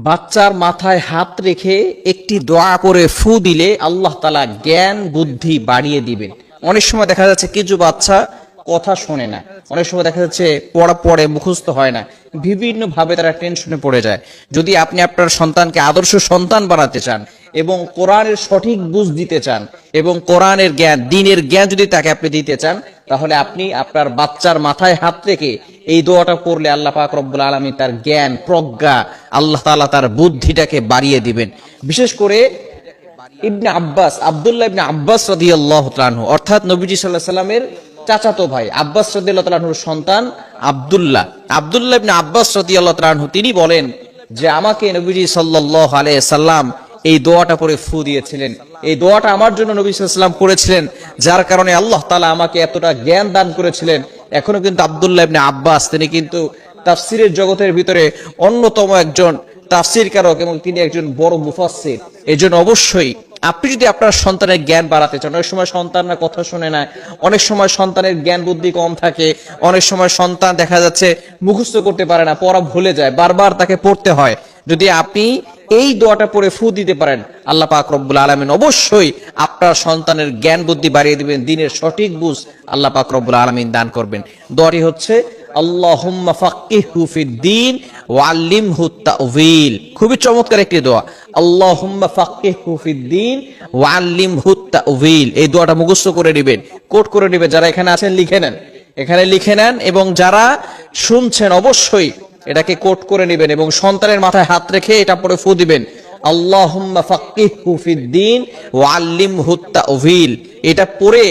বাচ্চার মাথায় হাত রেখে একটি দোয়া করে ফু দিলে আল্লাহ তাআলা জ্ঞান বুদ্ধি বাড়িয়ে দিবেন। অনেক সময় দেখা যাচ্ছে কিছু বাচ্চা কথা শোনে না, অনেক সময় দেখা যাচ্ছে পড়া পড়ে মুখস্থ হয় না, বিভিন্ন ভাবে তারা টেনশনে পড়ে যায়। যদি আপনি আপনার সন্তানকে আদর্শ সন্তান বানাতে চান এবং কোরআনের সঠিক বুঝ দিতে চান এবং কোরআনের জ্ঞান দ্বীনের জ্ঞান যদি তাকে আপনি দিতে চান, তাহলে আপনি আপনার বাচ্চার মাথায় হাত রেখে এই দোয়াটা পড়লে আল্লাহ পাক রব্বুল আলামিন তার জ্ঞান প্রজ্ঞা আল্লাহ তাআলা তার বুদ্ধিটাকে বাড়িয়ে দিবেন। বিশেষ করে ইবনে আব্বাস, আব্দুল্লাহ ইবনে আব্বাস রাদিয়াল্লাহু তাআলা আনহু, অর্থাৎ নবীজি সাল্লাল্লাহু আলাইহি সাল্লামের চাচাতো ভাই আব্বাস রাদিয়াল্লাহু তাআলা আনহুর সন্তান আব্দুল্লাহ ইবনে আব্বাস রাদিয়াল্লাহু তাআলা আনহু তিনি বলেন যে আমাকে নবীজি সাল্লাল্লাহু আলাইহি সাল্লাম এই দোয়াটা পড়ে ফু দিয়েছিলেন। এই দোয়াটা আমার জন্য নবী সাল্লাল্লাহু আলাইহি সাল্লাম করেছিলেন, যার কারণে আল্লাহ তাআলা আমাকে এতটা জ্ঞান দান করেছিলেন। এখনো কিন্তু আব্দুল্লাহ ইবনে আব্বাস তিনি কিন্তু তাফসীরের জগতের ভিতরে অন্যতম একজন তাফসীরকারক এবং তিনি একজন বড় মুফাসসির। এজন্য অবশ্যই আপনি যদি আপনার সন্তানের জ্ঞান বাড়াতে চান, অনেক সময় সন্তানরা কথা শুনে না, অনেক সময় সন্তানের জ্ঞান বুদ্ধি কম থাকে, অনেক সময় সন্তান দেখা যাচ্ছে মুখস্থ করতে পারে না, পড়া ভুলে যায়, বারবার তাকে পড়তে হয়। যদি আপনি এই দোয়াটা পড়ে ফু দিতে পারেন, আল্লাহ পাক রব্বুল আলামিন অবশ্যই আপনার সন্তানের জ্ঞান বুদ্ধি বাড়িয়ে দিবেন, দ্বীনের সঠিক বুঝ আল্লাহ পাক রব্বুল আলামিন দান করবেন। দোয়াটি হচ্ছে আল্লাহুম্মা ফাক্কিহহু ফিদ-দ্বীন ওয়া আল্লিমহু তা'ওয়ীল। খুবই চমৎকার একটি দোয়া, আল্লাহুম্মা ফাক্কিহহু ফিদ-দ্বীন ওয়া আল্লিমহু তা'ওয়ীল। এই দোয়াটা মুখস্থ করে নেবেন, কোট করে নেবেন। যারা এখানে আছেন লিখে নেন, এখানে লিখে নেন, এবং যারা শুনছেন অবশ্যই এটাকে কোট করে নেবেন এবং সন্তানের মাথায় হাত রেখে এটা পড়ে ফু দিবেন, আল্লাহুম্মা ফাক্কিহহু ফিদ-দ্বীন ওয়া আল্লিমহু তা'ওয়ীল। এটা পড়ে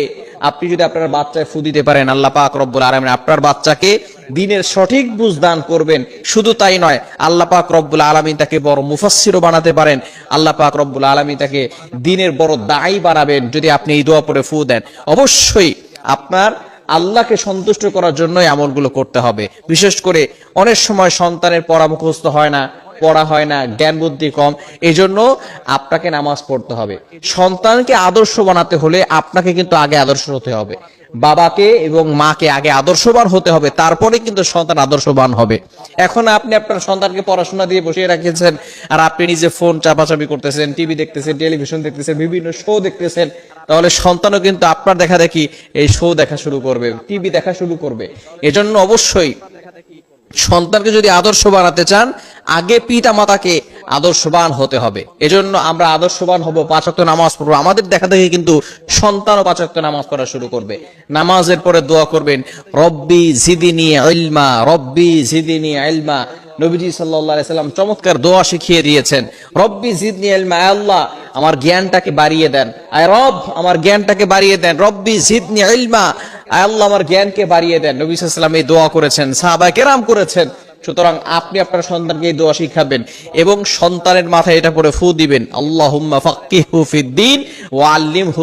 আপনি যদি আপনার বাচ্চায় ফু দিতে পারেন, আল্লাহ পাক রব্বুল আলামিন আপনার বাচ্চাকে দ্বীনের সঠিক বুঝ দান করবেন। শুধু তাই নয়, আল্লাহ পাক রব্বুল আলামিন তাকে বড় মুফাসসিরও বানাতে পারেন, আল্লাহ পাক রব্বুল আলামিন তাকে দ্বীনের বড় দাঈ বানাবেন যদি আপনি এই দোয়া পড়ে ফু দেন। অবশ্যই আপনার আল্লাহকে সন্তুষ্ট করার জন্যই আমলগুলো করতে হবে। বিশেষ করে অনেক সময় সন্তানের পড়া মুখস্থ হয় না, পড়া হয় না, জ্ঞান বুদ্ধি কম, এজন্য আপনাকে নামাজ পড়তে হবে। সন্তানকে আদর্শ বানাতে হলে আপনাকে কিন্তু আগে আদর্শ হতে হবে, বাবাকে এবং মাকে আগে আদর্শবান হতে হবে, তারপরে কিন্তু সন্তান আদর্শবান হবে। এখন আপনি আপনার সন্তানকে পড়াশোনা দিয়ে বসিয়ে রাখিয়েছেন আর আপনি নিজে ফোন চাপাচাপি করতেছেন, টিভি দেখতেছেন, টেলিভিশন দেখতেছেন, বিভিন্ন শো দেখতেছেন, তাহলে সন্তানও কিন্তু আপনার দেখা দেখি এই শো দেখা শুরু করবে, টিভি দেখা শুরু করবে। এজন্য অবশ্যই সন্তানকে যদি আদর্শ বানাতে চান, আগে পিতা মাতাকে আদর্শবান হতে হবে। এজন্য আমরা আদর্শবান হব, 5 ওয়াক্ত নামাজ পড়বো। আমাদের দেখা দেখি কিন্তু সন্তানও 5 ওয়াক্ত নামাজ পড়া শুরু করবে। নামাজের পরে দোয়া করবেন, রব্বি জিদনি ইলমা, রব্বি জিদনি ইলমা। নবীজি সাল্লাল্লাহু আলাইহি সাল্লাম চমৎকার দোয়া শিখিয়ে দিয়েছেন, রব্বি জিদনি ইলমা, আল্লাহ আমার জ্ঞানটাকে বাড়িয়ে দেন, আয় রব আমার জ্ঞানটাকে বাড়িয়ে দেন, রব্বি জিদনি ইলমা, আল্লাহ আমার জ্ঞানকে বাড়িয়ে দেন। নবী সাল্লাল্লাহু আলাইহি ওয়াসাল্লাম এই দোয়া করেছেন, সাহাবায়ে কেরাম করেছেন। সুতরাং আপনি আপনার সন্তানকে এই দোয়া শিখাবেন এবং সন্তানের মাথায় এটা পড়ে ফু দিবেন, আল্লাহুম্মা ফাক্কিহহু ফিদ-দ্বীন ওয়া আল্লিমহু